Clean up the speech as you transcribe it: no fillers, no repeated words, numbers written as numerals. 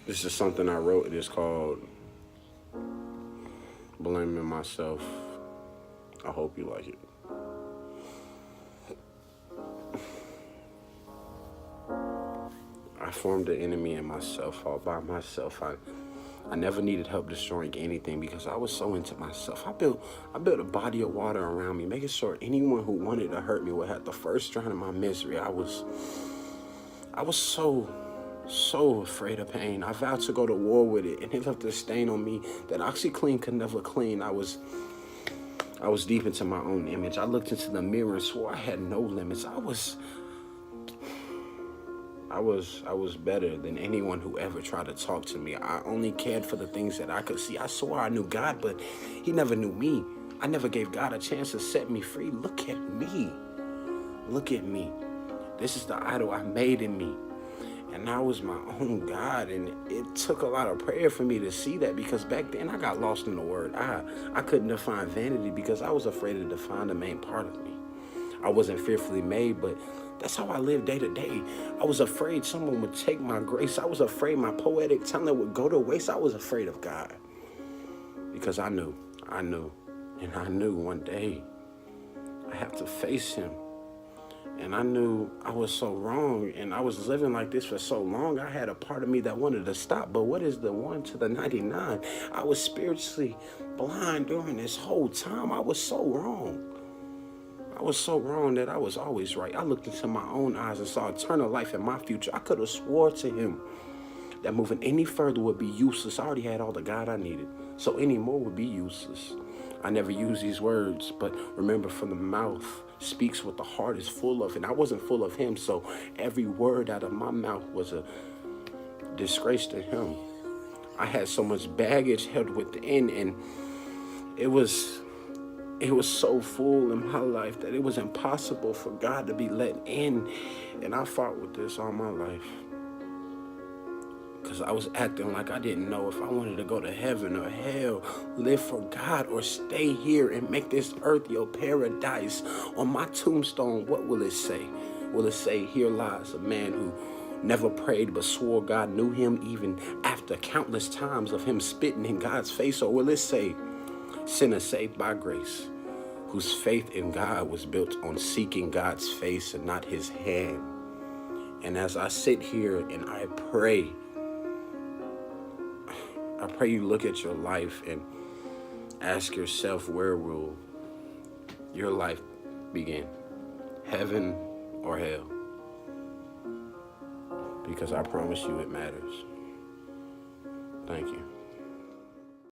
This is something I wrote. It is called Blaming Myself. I hope you like it. I formed an enemy in myself all by myself. I never needed help destroying anything because I was so into myself. I built a body of water around me, making sure anyone who wanted to hurt me would have the first drown in my misery. I was so afraid of pain. I vowed to go to war with it, and it left a stain on me that OxyClean could never clean. I was deep into my own image. I looked into the mirror and swore I had no limits. I was better than anyone who ever tried to talk to me. I only cared for the things that I could see. I swore I knew God, but he never knew me. I never gave God a chance to set me free. Look at me. Look at me. This is the idol I made in me. And I was my own God. And it took a lot of prayer for me to see that, because back then I got lost in the word. I couldn't define vanity because I was afraid to define the main part of me. I wasn't fearfully made, but that's how I lived day to day. I was afraid someone would take my grace. I was afraid my poetic talent would go to waste. I was afraid of God because I knew, and I knew one day I have to face him. And I knew I was so wrong, and I was living like this for so long. I had a part of me that wanted to stop, but what is the 1 to the 99? I was spiritually blind during this whole time. I was so wrong. I was so wrong that I was always right. I looked into my own eyes and saw eternal life in my future. I could have swore to him that moving any further would be useless. I already had all the God I needed, so any more would be useless. I never use these words, but remember, from the mouth speaks what the heart is full of, and I wasn't full of him, so every word out of my mouth was a disgrace to him. I had so much baggage held within, and it was so full in my life that it was impossible for God to be let in. And I fought with this all my life because I was acting like I didn't know if I wanted to go to heaven or hell, live for God, or stay here and make this earth your paradise. On my tombstone, what will it say? Will it say, "Here lies a man who never prayed but swore God knew him even after countless times of him spitting in God's face"? Or will it say, "Sinner saved by grace, whose faith in God was built on seeking God's face and not his hand"? And as I sit here and I pray you look at your life and ask yourself, where will your life begin? Heaven or hell? Because I promise you it matters. Thank you.